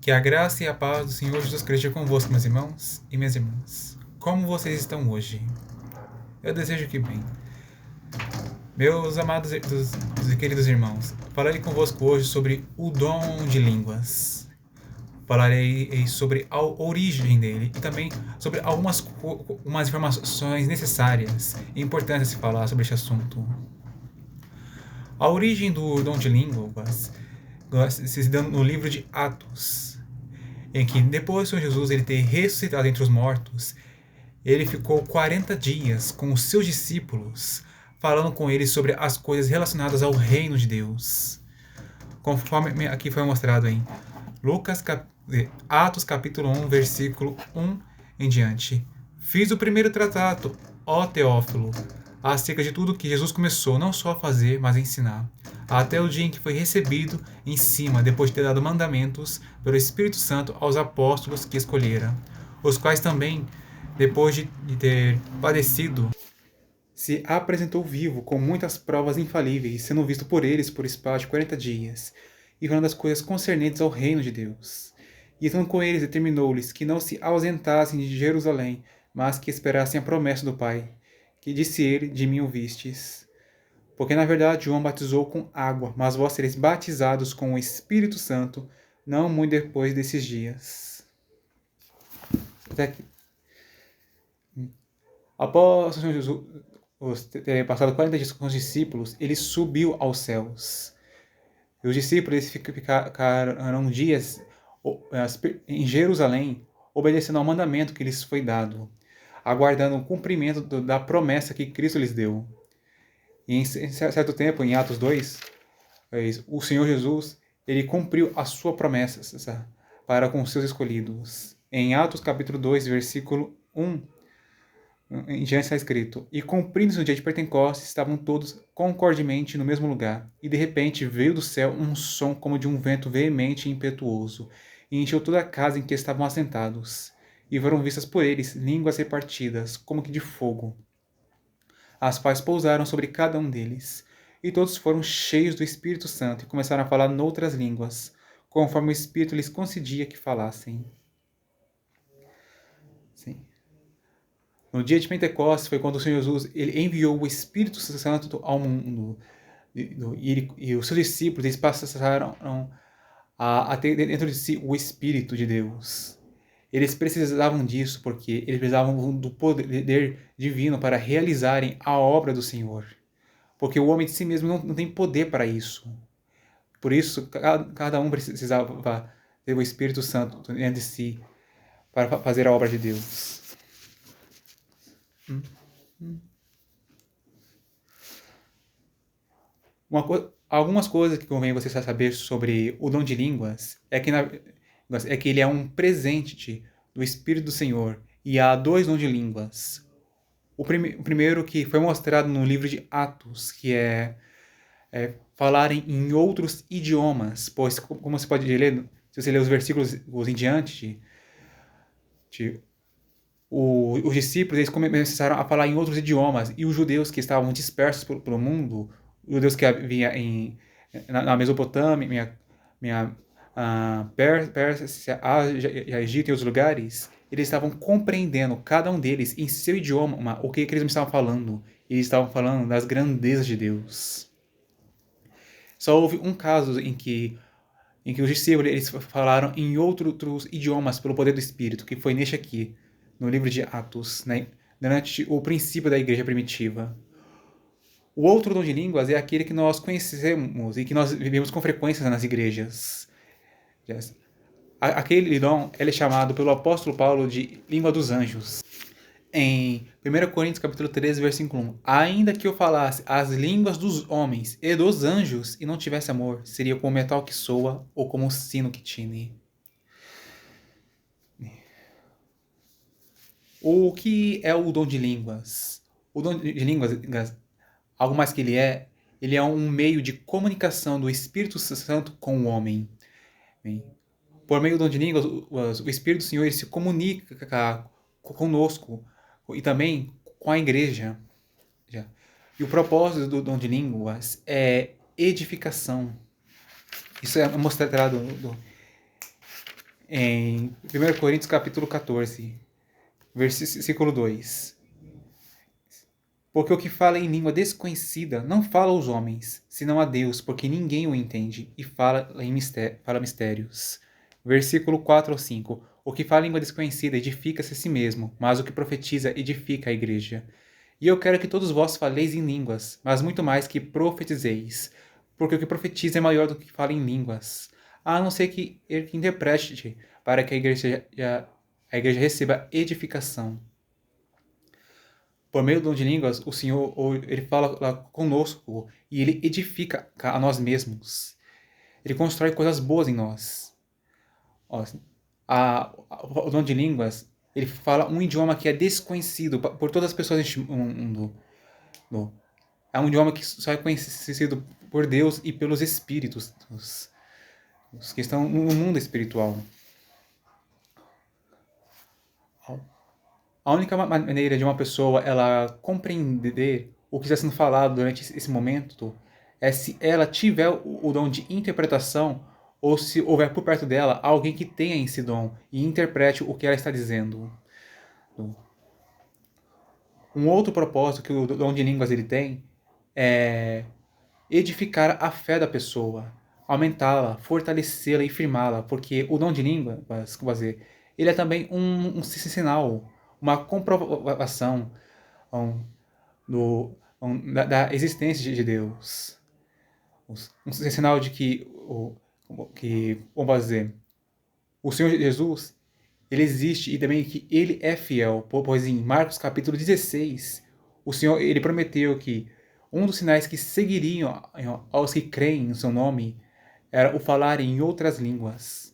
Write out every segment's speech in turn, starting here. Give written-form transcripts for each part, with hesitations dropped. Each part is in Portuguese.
Que a graça e a paz do Senhor Jesus Cristo esteja convosco, meus irmãos e minhas irmãs. Como vocês estão hoje? Eu desejo que bem. Meus amados e queridos irmãos, falarei convosco hoje sobre o dom de línguas. Falarei sobre a origem dele e também sobre algumas informações necessárias e importantes de se falar sobre este assunto. A origem do dom de línguas se dá no livro de Atos, em que depois de Jesus ele ter ressuscitado entre os mortos, ele ficou 40 dias com os seus discípulos, falando com eles sobre as coisas relacionadas ao reino de Deus. Conforme aqui foi mostrado em Atos capítulo 1, versículo 1 em diante. Fiz o primeiro tratado, ó Teófilo, acerca de tudo que Jesus começou não só a fazer, mas a ensinar, até o dia em que foi recebido em cima, depois de ter dado mandamentos pelo Espírito Santo aos apóstolos que escolhera, os quais também, depois de ter padecido, se apresentou vivo com muitas provas infalíveis, sendo visto por eles por espaço de 40 dias, e falando das coisas concernentes ao reino de Deus. E estando com eles, determinou-lhes que não se ausentassem de Jerusalém, mas que esperassem a promessa do Pai, que disse ele, de mim ouvistes. Porque na verdade João batizou com água, mas vós sereis batizados com o Espírito Santo, não muito depois desses dias. Até aqui. Após o Senhor Jesus ter passado 40 dias com os discípulos, ele subiu aos céus. E os discípulos ficaram dias em Jerusalém, obedecendo ao mandamento que lhes foi dado, aguardando o cumprimento da promessa que Cristo lhes deu. E em certo tempo, em Atos 2, o Senhor Jesus ele cumpriu a sua promessa para com os seus escolhidos. Em Atos capítulo 2, versículo 1, em diante está escrito: E cumprindo-se no dia de Pentecostes, estavam todos concordemente no mesmo lugar. E de repente veio do céu um som como de um vento veemente e impetuoso, e encheu toda a casa em que estavam assentados. E foram vistas por eles línguas repartidas, como que de fogo, as quais pousaram sobre cada um deles. E todos foram cheios do Espírito Santo e começaram a falar noutras línguas, conforme o Espírito lhes concedia que falassem. Sim. No dia de Pentecostes foi quando o Senhor Jesus ele enviou o Espírito Santo ao mundo. E os seus discípulos eles passaram a ter dentro de si o Espírito de Deus. Eles precisavam disso porque eles precisavam do poder divino para realizarem a obra do Senhor. Porque o homem de si mesmo não tem poder para isso. Por isso, cada um precisava ter o Espírito Santo dentro de si para fazer a obra de Deus. Algumas coisas que convém você saber sobre o dom de línguas é que ele é um presente do Espírito do Senhor, e há dois dons de línguas. O primeiro que foi mostrado no livro de Atos, que é falarem em outros idiomas, pois, como você pode ler, se você ler os versículos em diante, os discípulos eles começaram a falar em outros idiomas, e os judeus que estavam dispersos pelo mundo, os judeus que haviam na Mesopotâmia, Pérsia, Egito e outros lugares, eles estavam compreendendo, cada um deles, em seu idioma, o que eles estavam falando. Eles estavam falando das grandezas de Deus. Só houve um caso em que os discípulos eles falaram em outros idiomas pelo poder do Espírito, que foi neste aqui, no livro de Atos, né, durante o princípio da igreja primitiva. O outro dom de línguas é aquele que nós conhecemos e que nós vivemos com frequência nas igrejas. Aquele dom é chamado pelo apóstolo Paulo de língua dos anjos. Em 1 Coríntios capítulo 13, versículo 1, ainda que eu falasse as línguas dos homens e dos anjos e não tivesse amor, seria como metal que soa ou como um sino que tine. O que é o dom de línguas? O dom de línguas, algo mais que ele é um meio de comunicação do Espírito Santo com o homem. Por meio do dom de línguas, o Espírito do Senhor ele se comunica conosco e também com a igreja. E o propósito do dom de línguas é edificação. Isso é mostrado Em 1 Coríntios capítulo 14, versículo 2. Porque o que fala em língua desconhecida não fala aos homens, senão a Deus, porque ninguém o entende, e fala mistérios. Versículo 4 ao 5. O que fala em língua desconhecida edifica-se a si mesmo, mas o que profetiza edifica a igreja. E eu quero que todos vós faleis em línguas, mas muito mais que profetizeis, porque o que profetiza é maior do que fala em línguas, a não ser que ele interprete, para que a igreja receba edificação. Por meio do dom de línguas, o Senhor ele fala lá conosco e ele edifica a nós mesmos. Ele constrói coisas boas em nós. Ó, o dom de línguas, ele fala um idioma que é desconhecido por todas as pessoas neste mundo. É um idioma que só é conhecido por Deus e pelos espíritos, os que estão no mundo espiritual. A única maneira de uma pessoa ela compreender o que está sendo falado durante esse momento é se ela tiver o dom de interpretação ou se houver por perto dela alguém que tenha esse dom e interprete o que ela está dizendo. Um outro propósito que o dom de línguas ele tem é edificar a fé da pessoa, aumentá-la, fortalecê-la e firmá-la, porque o dom de línguas, ele é também um sinal, uma comprovação da existência de Deus. Um sinal de vamos dizer, o Senhor Jesus, ele existe e também que ele é fiel, pois em Marcos capítulo 16, o Senhor, ele prometeu que um dos sinais que seguiriam aos que creem em seu nome era o falar em outras línguas.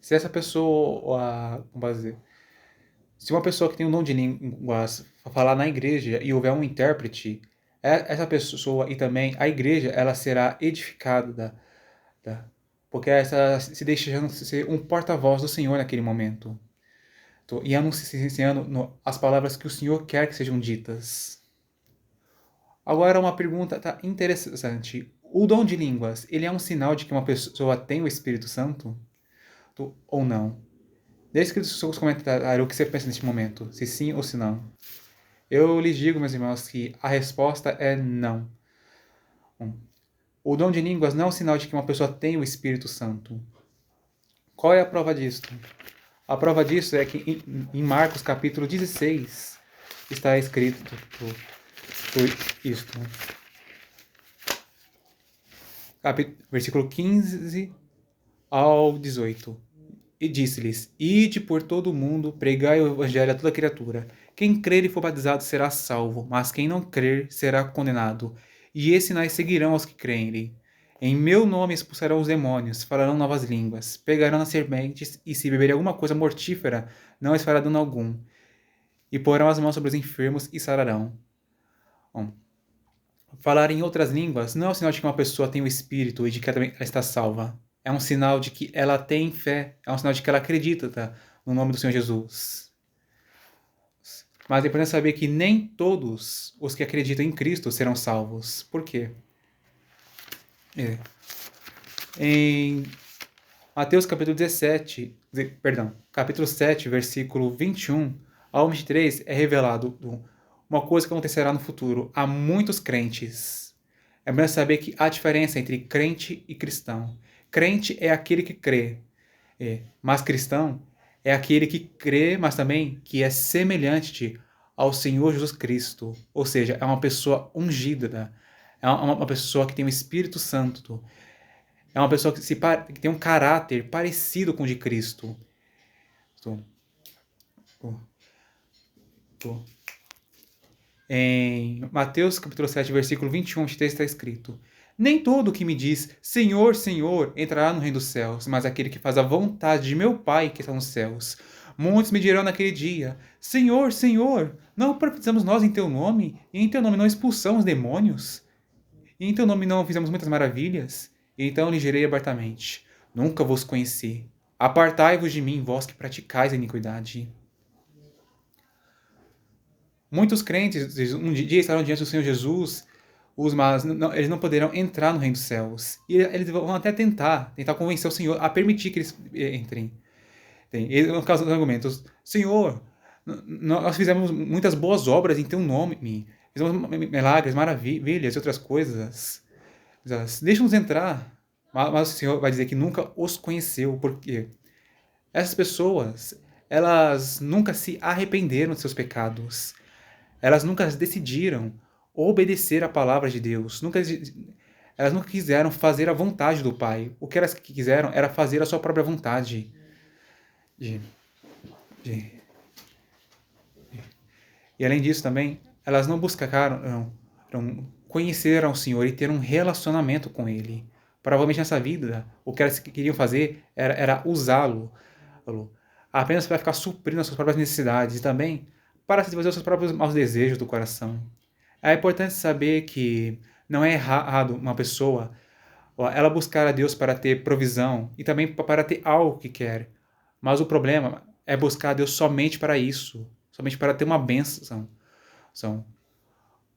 Se essa pessoa, vamos dizer, se uma pessoa que tem o dom de línguas falar na igreja e houver um intérprete, essa pessoa e também a igreja, ela será edificada, porque essa se deixando ser um porta-voz do Senhor naquele momento. E anunciando as palavras que o Senhor quer que sejam ditas. Agora uma pergunta interessante. O dom de línguas, ele é um sinal de que uma pessoa tem o Espírito Santo? Ou não? Deixe que os seus comentários o que você pensa neste momento, se sim ou se não. Eu lhes digo, meus irmãos, que a resposta é não. O dom de línguas não é um sinal de que uma pessoa tem o Espírito Santo. Qual é a prova disso? A prova disso é que em Marcos capítulo 16 está escrito isto. Versículo 15 ao 18. E disse-lhes: Ide por todo o mundo, pregai o evangelho a toda criatura. Quem crer e for batizado será salvo, mas quem não crer será condenado. E esses sinais seguirão aos que crerem. Em meu nome expulsarão os demônios, falarão novas línguas, pegarão nas serpentes, e se beberem alguma coisa mortífera, não lhes fará dano algum. E porão as mãos sobre os enfermos e sararão. Bom, falar em outras línguas não é um sinal de que uma pessoa tem o Espírito e de que ela está salva. É um sinal de que ela tem fé, é um sinal de que ela acredita no nome do Senhor Jesus. Mas é importante saber que nem todos os que acreditam em Cristo serão salvos. Por quê? Em Mateus capítulo 7, versículo 21 ao 23, é revelado uma coisa que acontecerá no futuro a muitos crentes. É bom saber que há diferença entre crente e cristão. Crente é aquele que crê, mas cristão é aquele que crê, mas também que é semelhante ao Senhor Jesus Cristo. Ou seja, é uma pessoa ungida, é uma pessoa que tem o Espírito Santo. É uma pessoa que tem um caráter parecido com o de Cristo. Em Mateus capítulo 7, versículo 21, 23 está escrito: Nem todo o que me diz Senhor, Senhor entrará no reino dos céus, mas aquele que faz a vontade de meu Pai que está nos céus. Muitos me dirão naquele dia: Senhor, Senhor, não profetizamos nós em teu nome, e em teu nome não expulsamos demônios? E em teu nome não fizemos muitas maravilhas? E então lhe direi abertamente: Nunca vos conheci. Apartai-vos de mim, vós que praticais a iniquidade. Muitos crentes um dia estarão diante do Senhor Jesus, mas eles não poderão entrar no reino dos céus. E eles vão até tentar convencer o Senhor a permitir que eles entrem. No caso dos argumentos, Senhor, nós fizemos muitas boas obras em teu nome, fizemos milagres, maravilhas e outras coisas. Deixa-nos entrar. Mas o Senhor vai dizer que nunca os conheceu, porque essas pessoas, elas nunca se arrependeram de seus pecados. Elas nunca decidiram obedecer à palavra de Deus. Elas nunca quiseram fazer a vontade do Pai. O que elas quiseram era fazer a sua própria vontade. De, de, e além disso também, elas não buscaram conhecer ao Senhor e ter um relacionamento com Ele. Provavelmente nessa vida, o que elas queriam fazer era usá-lo apenas para ficar suprindo as suas próprias necessidades e também para satisfazer os seus próprios maus desejos do coração. É importante saber que não é errado uma pessoa ela buscar a Deus para ter provisão e também para ter algo que quer. Mas o problema é buscar a Deus somente para isso, somente para ter uma bênção.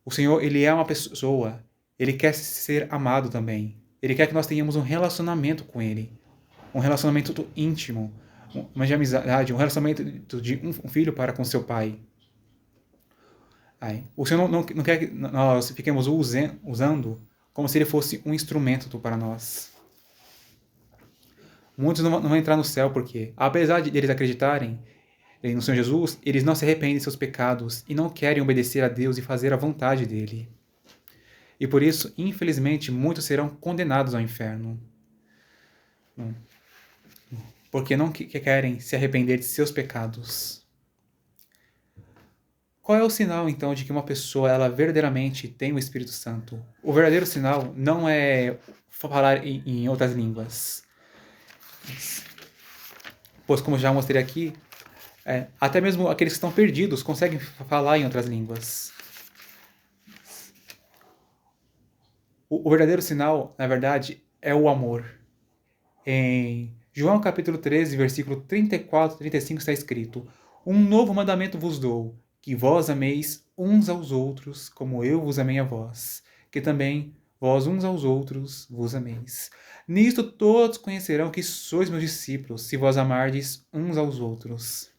O Senhor, Ele é uma pessoa, Ele quer ser amado também. Ele quer que nós tenhamos um relacionamento com Ele, um relacionamento íntimo, uma de amizade, um relacionamento de um filho para com seu pai. O Senhor não quer que nós fiquemos usando como se Ele fosse um instrumento para nós. Muitos não vão entrar no céu porque, apesar de eles acreditarem no Senhor Jesus, eles não se arrependem de seus pecados e não querem obedecer a Deus e fazer a vontade dEle. E por isso, infelizmente, muitos serão condenados ao inferno. Porque não querem se arrepender de seus pecados. Qual é o sinal, então, de que uma pessoa ela verdadeiramente tem o Espírito Santo? O verdadeiro sinal não é falar em outras línguas. Pois, como já mostrei aqui, até mesmo aqueles que estão perdidos conseguem falar em outras línguas. O verdadeiro sinal, na verdade, é o amor. Em João capítulo 13, versículo 34 e 35 está escrito: Um novo mandamento vos dou, que vós ameis uns aos outros, como eu vos amei a vós, que também vós uns aos outros vos ameis. Nisto todos conhecerão que sois meus discípulos, se vós amardes uns aos outros.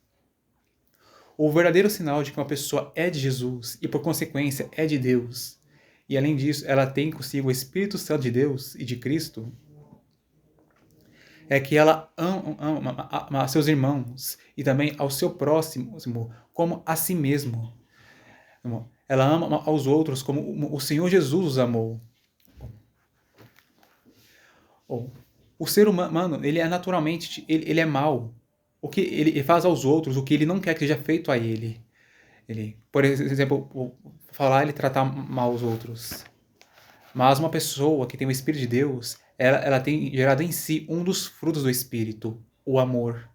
O verdadeiro sinal de que uma pessoa é de Jesus e, por consequência, é de Deus, e além disso, ela tem consigo o Espírito Santo de Deus e de Cristo, é que ela ama seus irmãos e também ao seu próximo como a si mesmo. Ela ama aos outros como o Senhor Jesus os amou. O ser humano, ele é naturalmente, ele é mau. O que ele faz aos outros, o que ele não quer que seja feito a ele. Por exemplo, falar e tratar mal os outros. Mas uma pessoa que tem o Espírito de Deus, ela tem gerado em si um dos frutos do Espírito, o amor.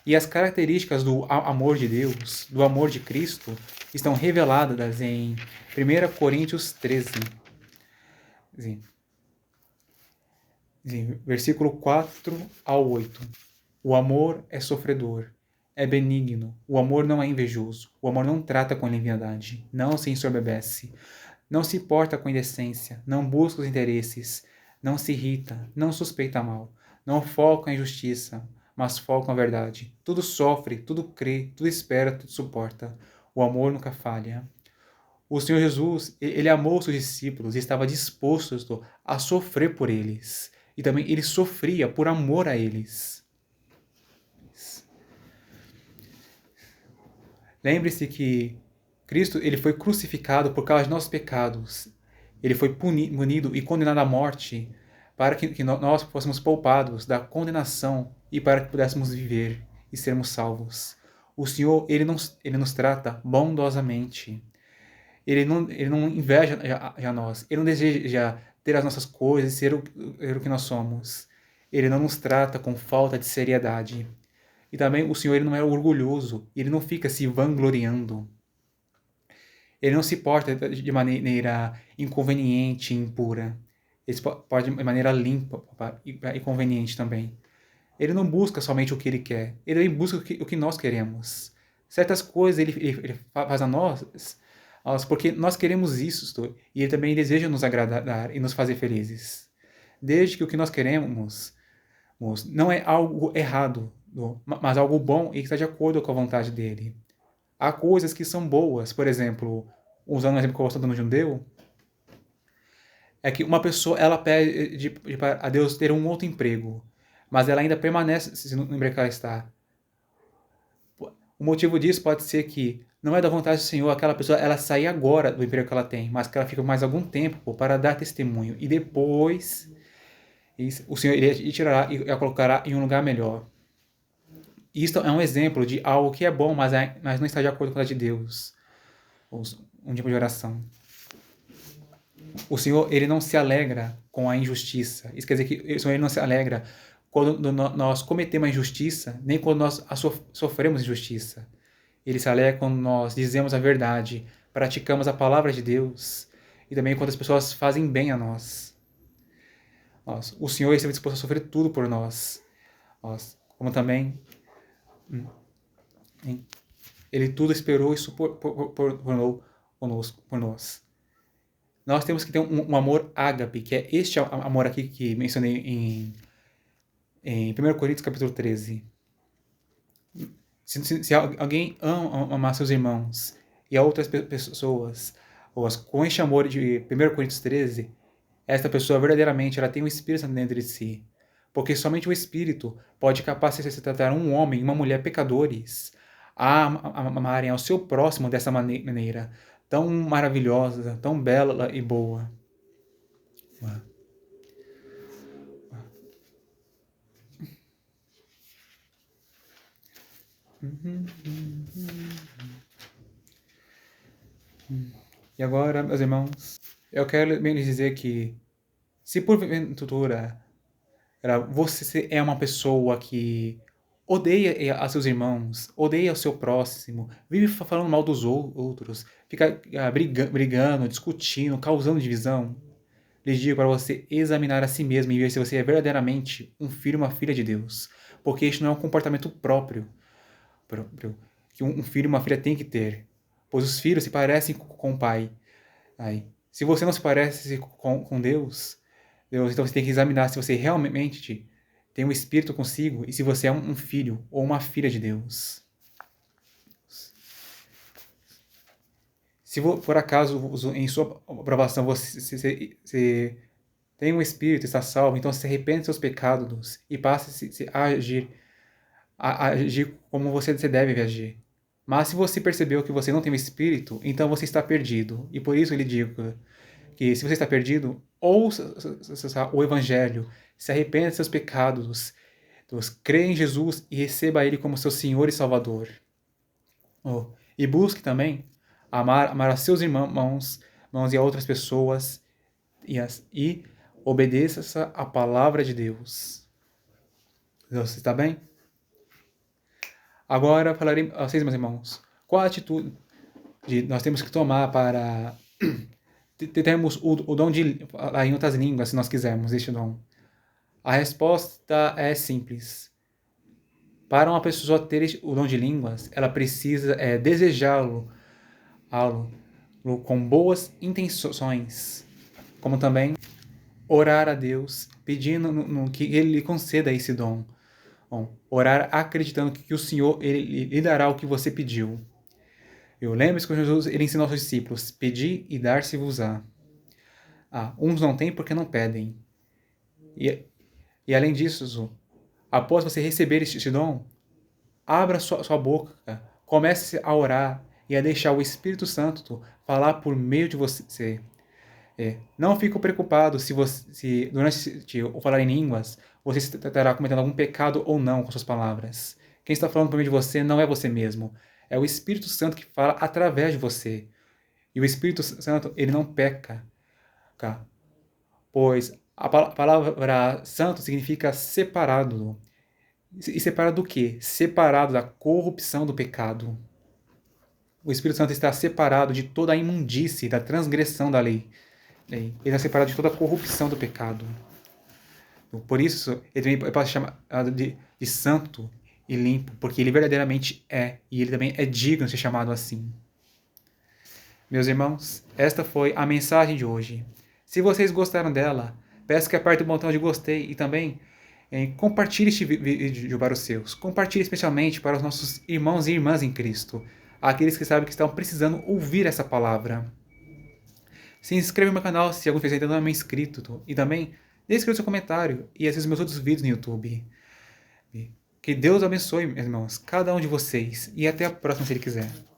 E as características do amor de Deus, do amor de Cristo, estão reveladas em 1 Coríntios 13. Versículo 4 ao 8. O amor é sofredor, é benigno, o amor não é invejoso, o amor não trata com leviandade, não se ensoberbece, não se importa com indecência, não busca os interesses, não se irrita, não suspeita mal, não foca em justiça, mas foca na verdade. Tudo sofre, tudo crê, tudo espera, tudo suporta. O amor nunca falha. O Senhor Jesus, Ele amou os seus discípulos e estava disposto a sofrer por eles. E também Ele sofria por amor a eles. Lembre-se que Cristo, Ele foi crucificado por causa de nossos pecados. Ele foi punido e condenado à morte para que nós fôssemos poupados da condenação e para que pudéssemos viver e sermos salvos. O Senhor, Ele nos trata bondosamente. Ele não inveja já nós. Ele não deseja ter as nossas coisas, ser o que nós somos. Ele não nos trata com falta de seriedade. E também o Senhor, Ele não é orgulhoso. Ele não fica se vangloriando. Ele não se porta de maneira inconveniente e impura. Ele se porta de maneira limpa e conveniente também. Ele não busca somente o que ele quer. Ele busca o que nós queremos. certas coisas ele faz a nós porque nós queremos isso, e ele também deseja nos agradar e nos fazer felizes. Desde que o que nós queremos não é algo errado, mas algo bom e que está de acordo com a vontade dele. Há coisas que são boas, por exemplo, usando o exemplo que eu estou dando de um judeu, é que uma pessoa ela pede a Deus ter um outro emprego, mas ela ainda permanece no emprego que ela está. O motivo disso pode ser que não é da vontade do Senhor aquela pessoa ela sair agora do emprego que ela tem, mas que ela fica mais algum tempo para dar testemunho e depois o Senhor ele tirará e a colocará em um lugar melhor. Isto é um exemplo de algo que é bom, mas não está de acordo com a de Deus. Um tipo de oração. O Senhor, ele não se alegra com a injustiça. Isso quer dizer que o Senhor ele não se alegra quando nós cometemos a injustiça, nem quando nós sofremos injustiça. Ele se alegra quando nós dizemos a verdade, praticamos a palavra de Deus, e também quando as pessoas fazem bem a nós. O Senhor esteve disposto a sofrer tudo por nós. Como também ele tudo esperou e suportou por nós. Nós temos que ter um amor ágape, que é este amor aqui que mencionei em 1 Coríntios capítulo 13. Se alguém ama seus irmãos e a outras pessoas, com este amor de 1 Coríntios 13, esta pessoa verdadeiramente ela tem um Espírito Santo dentro de si. Porque somente o Espírito pode capacitar um homem e uma mulher pecadores a amarem ao seu próximo dessa maneira tão maravilhosa, tão bela e boa. E agora, meus irmãos, eu quero bem lhes dizer que se porventura você é uma pessoa que odeia a seus irmãos, odeia o seu próximo, vive falando mal dos outros, fica brigando, discutindo, causando divisão, lhes digo para você examinar a si mesmo e ver se você é verdadeiramente um filho ou uma filha de Deus. Porque este não é um comportamento próprio que um filho e uma filha tem que ter. Pois os filhos se parecem com o pai. Se você não se parece com Deus, então você tem que examinar se você realmente tem um Espírito consigo e se você é um filho ou uma filha de Deus. Se por acaso em sua aprovação você tem um Espírito, está salvo, então se arrepende dos seus pecados e passe a agir como você deve agir. Mas se você percebeu que você não tem o Espírito, então você está perdido. E por isso ele digo que se você está perdido, ouça o Evangelho, se arrependa de seus pecados, crê em Jesus e receba Ele como seu Senhor e Salvador. E busque também amar a seus irmãos e a outras pessoas e obedeça a palavra de Deus. Você está bem? Agora falarei a vocês, meus irmãos, qual a atitude nós temos que tomar para termos o dom de falar em outras línguas, se nós quisermos este dom. A resposta é simples. Para uma pessoa ter o dom de línguas, ela precisa desejá-lo com boas intenções, como também orar a Deus, pedindo que Ele lhe conceda esse dom. Orar acreditando que o Senhor ele lhe dará o que você pediu. Lembre-se que Jesus ele ensinou aos discípulos, pedi e dar-se-vos-á. Uns não têm porque não pedem. E além disso, após você receber este dom, abra sua boca, comece a orar e a deixar o Espírito Santo falar por meio de você. Não fique preocupado se durante o falar em línguas você estará cometendo algum pecado ou não com suas palavras. Quem está falando por meio de você não é você mesmo. É o Espírito Santo que fala através de você. E o Espírito Santo, ele não peca. Pois a palavra santo significa separado. E separado do quê? Separado da corrupção do pecado. O Espírito Santo está separado de toda a imundície, da transgressão da lei. Ele está separado de toda a corrupção do pecado. Por isso, ele também pode ser chamado de santo e limpo, porque ele verdadeiramente é, e ele também é digno de ser chamado assim. Meus irmãos, esta foi a mensagem de hoje. Se vocês gostaram dela, peço que aperte o botão de gostei e também compartilhe este vídeo para os seus. Compartilhe especialmente para os nossos irmãos e irmãs em Cristo, aqueles que sabem que estão precisando ouvir essa palavra. Se inscreva no meu canal se algum de vocês ainda não é inscrito. E também deixe o seu comentário e assista os meus outros vídeos no YouTube. Que Deus abençoe, meus irmãos, cada um de vocês. E até a próxima, se Ele quiser.